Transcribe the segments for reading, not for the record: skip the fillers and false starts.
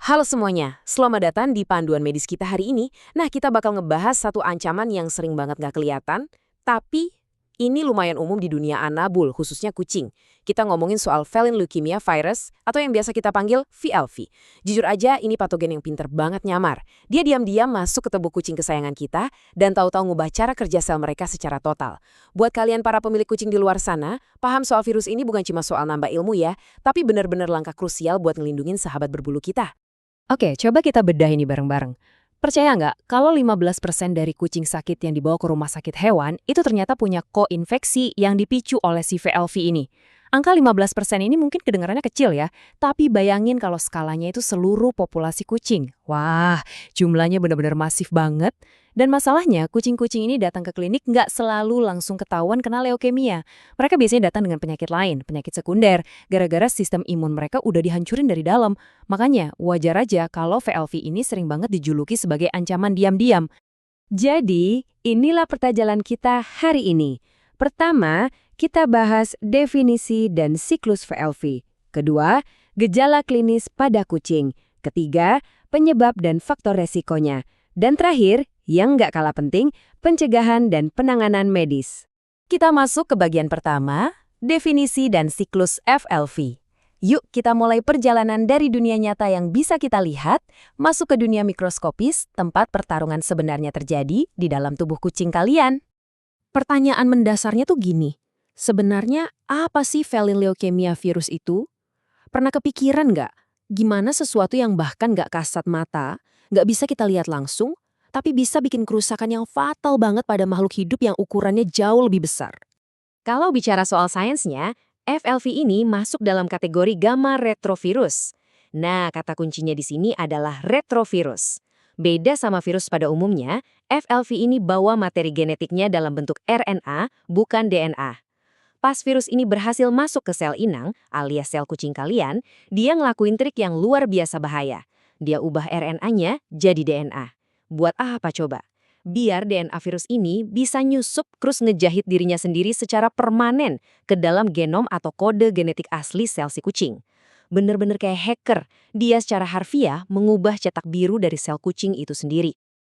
Halo semuanya, selamat datang di panduan medis kita hari ini. Nah, kita bakal ngebahas satu ancaman yang sering banget nggak kelihatan, tapi ini lumayan umum di dunia anabul, khususnya kucing. Kita ngomongin soal feline leukemia virus, atau yang biasa kita panggil VLV. Jujur aja, ini patogen yang pinter banget nyamar. Dia diam-diam masuk ke tubuh kucing kesayangan kita, dan tahu-tahu ngubah cara kerja sel mereka secara total. Buat kalian para pemilik kucing di luar sana, paham soal virus ini bukan cuma soal nambah ilmu ya, tapi benar-benar langkah krusial buat ngelindungin sahabat berbulu kita. Oke, coba kita bedah ini bareng-bareng. Percaya nggak kalau 15% dari kucing sakit yang dibawa ke rumah sakit hewan itu ternyata punya koinfeksi yang dipicu oleh si VLV ini? Angka 15% ini mungkin kedengarannya kecil ya, tapi bayangin kalau skalanya itu seluruh populasi kucing. Wah, jumlahnya benar-benar masif banget. Dan masalahnya, kucing-kucing ini datang ke klinik nggak selalu langsung ketahuan kena leukemia. Mereka biasanya datang dengan penyakit lain, penyakit sekunder, gara-gara sistem imun mereka udah dihancurin dari dalam. Makanya, wajar aja kalau VLV ini sering banget dijuluki sebagai ancaman diam-diam. Jadi, inilah pertajalan kita hari ini. Pertama, kita bahas definisi dan siklus VLV. Kedua, gejala klinis pada kucing. Ketiga, penyebab dan faktor resikonya. Dan terakhir, yang nggak kalah penting, pencegahan dan penanganan medis. Kita masuk ke bagian pertama, definisi dan siklus VLV. Yuk kita mulai perjalanan dari dunia nyata yang bisa kita lihat, masuk ke dunia mikroskopis, tempat pertarungan sebenarnya terjadi di dalam tubuh kucing kalian. Pertanyaan mendasarnya tuh gini, sebenarnya apa sih feline leukemia virus itu? Pernah kepikiran nggak? Gimana sesuatu yang bahkan nggak kasat mata, nggak bisa kita lihat langsung, tapi bisa bikin kerusakan yang fatal banget pada makhluk hidup yang ukurannya jauh lebih besar. Kalau bicara soal sainsnya, VLV ini masuk dalam kategori gamma retrovirus. Nah, kata kuncinya di sini adalah retrovirus. Beda sama virus pada umumnya, VLV ini bawa materi genetiknya dalam bentuk RNA, bukan DNA. Pas virus ini berhasil masuk ke sel inang, alias sel kucing kalian, dia ngelakuin trik yang luar biasa bahaya. Dia ubah RNA-nya jadi DNA. Buat apa coba? Biar DNA virus ini bisa nyusup terus ngejahit dirinya sendiri secara permanen ke dalam genom atau kode genetik asli sel si kucing. Bener-bener kayak hacker, dia secara harfiah mengubah cetak biru dari sel kucing itu sendiri.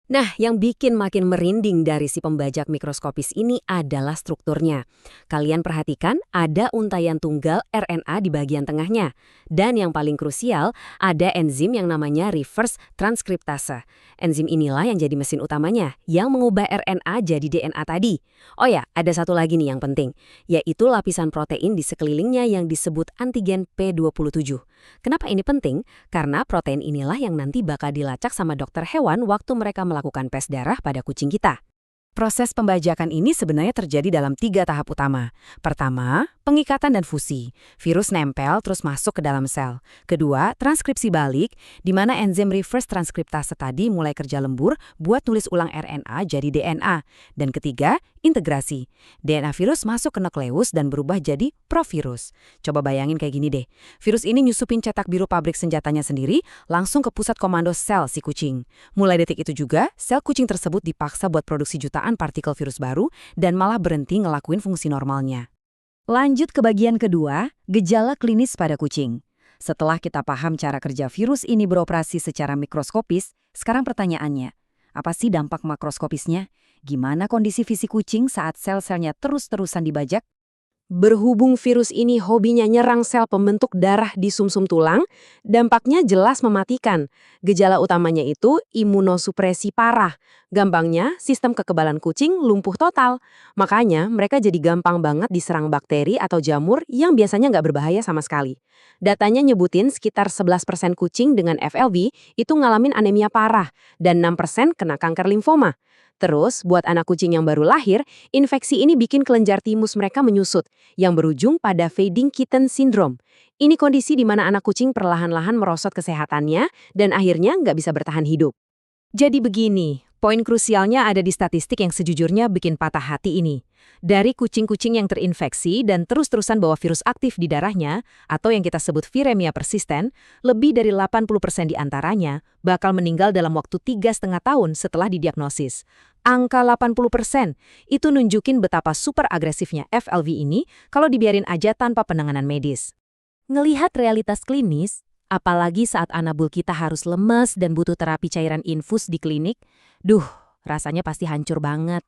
Nah, yang bikin makin merinding dari si pembajak mikroskopis ini adalah strukturnya. Kalian perhatikan ada untaian tunggal RNA di bagian tengahnya. Dan yang paling krusial, ada enzim yang namanya reverse transkriptase. Enzim inilah yang jadi mesin utamanya, yang mengubah RNA jadi DNA tadi. Oh ya, ada satu lagi nih yang penting, yaitu lapisan protein di sekelilingnya yang disebut antigen P27. Kenapa ini penting? Karena protein inilah yang nanti bakal dilacak sama dokter hewan waktu mereka melakukan tes darah pada kucing kita. Proses pembajakan ini sebenarnya terjadi dalam 3 tahap utama. Pertama, pengikatan dan fusi. Virus nempel terus masuk ke dalam sel. Kedua, transkripsi balik, di mana enzim reverse transkriptase tadi mulai kerja lembur buat nulis ulang RNA jadi DNA. Dan ketiga, integrasi. DNA virus masuk ke nukleus dan berubah jadi provirus. Coba bayangin kayak gini deh. Virus ini nyusupin cetak biru pabrik senjatanya sendiri langsung ke pusat komando sel si kucing. Mulai detik itu juga, sel kucing tersebut dipaksa buat produksi jutaan partikel virus baru dan malah berhenti ngelakuin fungsi normalnya. Lanjut ke bagian kedua, gejala klinis pada kucing. Setelah kita paham cara kerja virus ini beroperasi secara mikroskopis, sekarang pertanyaannya, apa sih dampak makroskopisnya? Gimana kondisi fisik kucing saat sel-selnya terus-terusan dibajak? Berhubung virus ini hobinya nyerang sel pembentuk darah di sumsum tulang, dampaknya jelas mematikan. Gejala utamanya itu imunosupresi parah. Gampangnya, sistem kekebalan kucing lumpuh total. Makanya, mereka jadi gampang banget diserang bakteri atau jamur yang biasanya nggak berbahaya sama sekali. Datanya nyebutin sekitar 11% kucing dengan VLV itu ngalamin anemia parah, dan 6% kena kanker limfoma. Terus, buat anak kucing yang baru lahir, infeksi ini bikin kelenjar timus mereka menyusut, yang berujung pada fading kitten syndrome. Ini kondisi di mana anak kucing perlahan-lahan merosot kesehatannya dan akhirnya nggak bisa bertahan hidup. Jadi begini, poin krusialnya ada di statistik yang sejujurnya bikin patah hati ini. Dari kucing-kucing yang terinfeksi dan terus-terusan bawa virus aktif di darahnya, atau yang kita sebut viremia persisten, lebih dari 80% diantaranya bakal meninggal dalam waktu 3,5 tahun setelah didiagnosis. Angka 80% itu nunjukin betapa super agresifnya VLV ini kalau dibiarin aja tanpa penanganan medis. Ngelihat realitas klinis, Apalagi saat anabul kita harus lemes dan butuh terapi cairan infus di klinik. Duh, rasanya pasti hancur banget.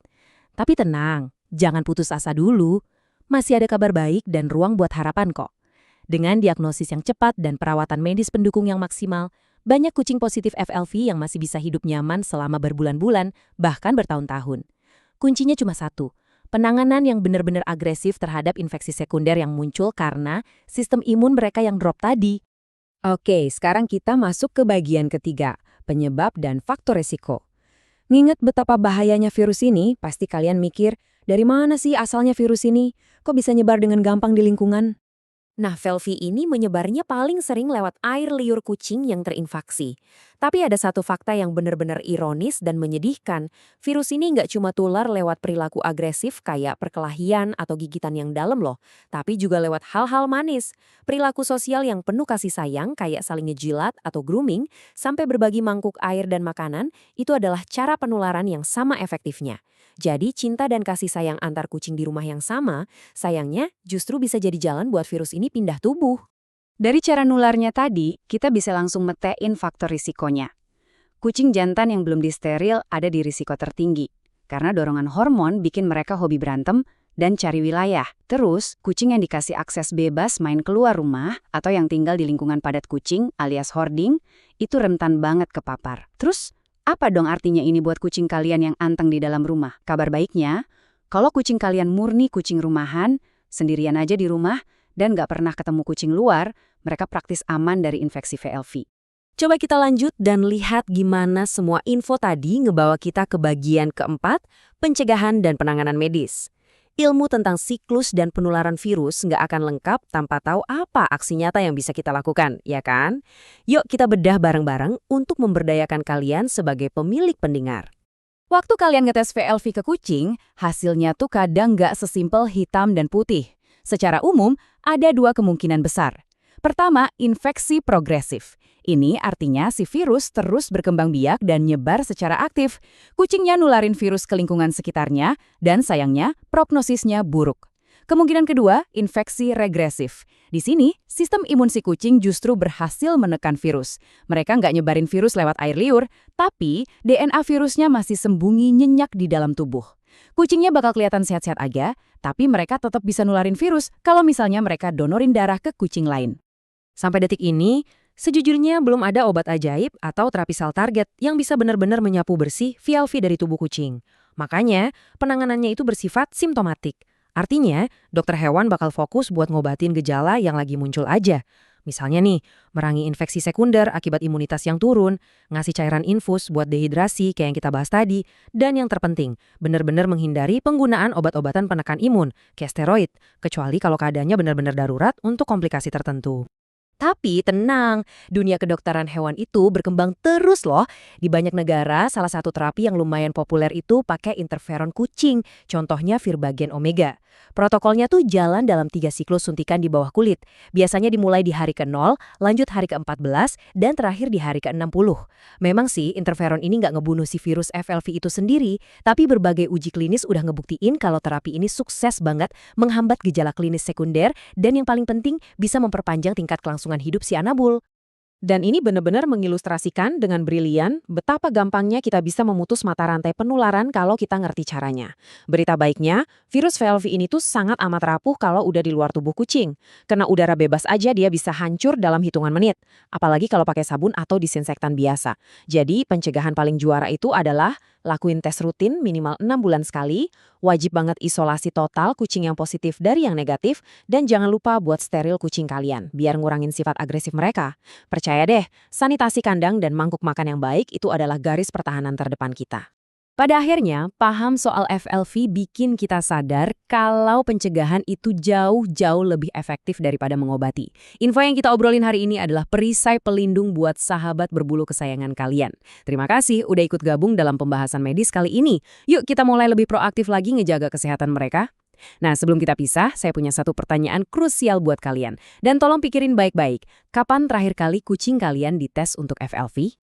Tapi tenang, jangan putus asa dulu. Masih ada kabar baik dan ruang buat harapan kok. Dengan diagnosis yang cepat dan perawatan medis pendukung yang maksimal, banyak kucing positif FLV yang masih bisa hidup nyaman selama berbulan-bulan, bahkan bertahun-tahun. Kuncinya cuma satu, penanganan yang benar-benar agresif terhadap infeksi sekunder yang muncul karena sistem imun mereka yang drop tadi. Oke, sekarang kita masuk ke bagian ketiga, penyebab dan faktor resiko. Nginget betapa bahayanya virus ini, pasti kalian mikir, dari mana sih asalnya virus ini? Kok bisa nyebar dengan gampang di lingkungan? Nah, FeLV ini menyebarnya paling sering lewat air liur kucing yang terinfeksi. Tapi ada satu fakta yang benar-benar ironis dan menyedihkan. Virus ini nggak cuma tular lewat perilaku agresif kayak perkelahian atau gigitan yang dalam loh, tapi juga lewat hal-hal manis. Perilaku sosial yang penuh kasih sayang kayak saling ngejilat atau grooming, sampai berbagi mangkuk air dan makanan, itu adalah cara penularan yang sama efektifnya. Jadi cinta dan kasih sayang antar kucing di rumah yang sama, sayangnya justru bisa jadi jalan buat virus ini pindah tubuh. Dari cara nularnya tadi, kita bisa langsung metein faktor risikonya. Kucing jantan yang belum disteril ada di risiko tertinggi, karena dorongan hormon bikin mereka hobi berantem dan cari wilayah. Terus, kucing yang dikasih akses bebas main keluar rumah atau yang tinggal di lingkungan padat kucing alias hoarding, itu rentan banget kepapar. Terus, apa dong artinya ini buat kucing kalian yang anteng di dalam rumah? Kabar baiknya, kalau kucing kalian murni kucing rumahan, sendirian aja di rumah, dan nggak pernah ketemu kucing luar, mereka praktis aman dari infeksi VLV. Coba kita lanjut dan lihat gimana semua info tadi ngebawa kita ke bagian keempat, pencegahan dan penanganan medis. Ilmu tentang siklus dan penularan virus nggak akan lengkap tanpa tahu apa aksi nyata yang bisa kita lakukan, ya kan? Yuk kita bedah bareng-bareng untuk memberdayakan kalian sebagai pemilik pendengar. Waktu kalian ngetes VLV ke kucing, hasilnya tuh kadang nggak sesimpel hitam dan putih. Secara umum, ada dua kemungkinan besar. Pertama, infeksi progresif. Ini artinya si virus terus berkembang biak dan nyebar secara aktif. Kucingnya nularin virus ke lingkungan sekitarnya, dan sayangnya prognosisnya buruk. Kemungkinan kedua, infeksi regresif. Di sini, sistem imun si kucing justru berhasil menekan virus. Mereka nggak nyebarin virus lewat air liur, tapi DNA virusnya masih sembunyi nyenyak di dalam tubuh. Kucingnya bakal kelihatan sehat-sehat aja, tapi mereka tetap bisa nularin virus kalau misalnya mereka donorin darah ke kucing lain. Sampai detik ini, sejujurnya belum ada obat ajaib atau terapi sel target yang bisa benar-benar menyapu bersih VLV dari tubuh kucing. Makanya, penanganannya itu bersifat simptomatik. Artinya, dokter hewan bakal fokus buat ngobatin gejala yang lagi muncul aja. Misalnya nih, merangi infeksi sekunder akibat imunitas yang turun, ngasih cairan infus buat dehidrasi kayak yang kita bahas tadi, dan yang terpenting, benar-benar menghindari penggunaan obat-obatan penekan imun, kayak steroid, kecuali kalau keadaannya benar-benar darurat untuk komplikasi tertentu. Tapi tenang, dunia kedokteran hewan itu berkembang terus loh. Di banyak negara, salah satu terapi yang lumayan populer itu pakai interferon kucing, contohnya Virbagen Omega. Protokolnya tuh jalan dalam 3 siklus suntikan di bawah kulit. Biasanya dimulai di hari ke-0, lanjut hari ke-14, dan terakhir di hari ke-60. Memang sih, interferon ini nggak ngebunuh si virus FLV itu sendiri, tapi berbagai uji klinis udah ngebuktiin kalau terapi ini sukses banget menghambat gejala klinis sekunder, dan yang paling penting bisa memperpanjang tingkat kelangsungan hidup si anabul. Dan ini benar-benar mengilustrasikan dengan brilian betapa gampangnya kita bisa memutus mata rantai penularan kalau kita ngerti caranya. Berita baiknya, virus VLV ini tuh sangat amat rapuh kalau udah di luar tubuh kucing. Kena udara bebas aja dia bisa hancur dalam hitungan menit. Apalagi kalau pakai sabun atau disinfektan biasa. Jadi pencegahan paling juara itu adalah lakuin tes rutin minimal 6 bulan sekali, wajib banget isolasi total kucing yang positif dari yang negatif, dan jangan lupa buat steril kucing kalian, biar ngurangin sifat agresif mereka. Percaya deh, sanitasi kandang dan mangkuk makan yang baik itu adalah garis pertahanan terdepan kita. Pada akhirnya, paham soal FLV bikin kita sadar kalau pencegahan itu jauh-jauh lebih efektif daripada mengobati. Info yang kita obrolin hari ini adalah perisai pelindung buat sahabat berbulu kesayangan kalian. Terima kasih udah ikut gabung dalam pembahasan medis kali ini. Yuk kita mulai lebih proaktif lagi ngejaga kesehatan mereka. Nah, sebelum kita pisah, saya punya satu pertanyaan krusial buat kalian. Dan tolong pikirin baik-baik, kapan terakhir kali kucing kalian dites untuk FLV?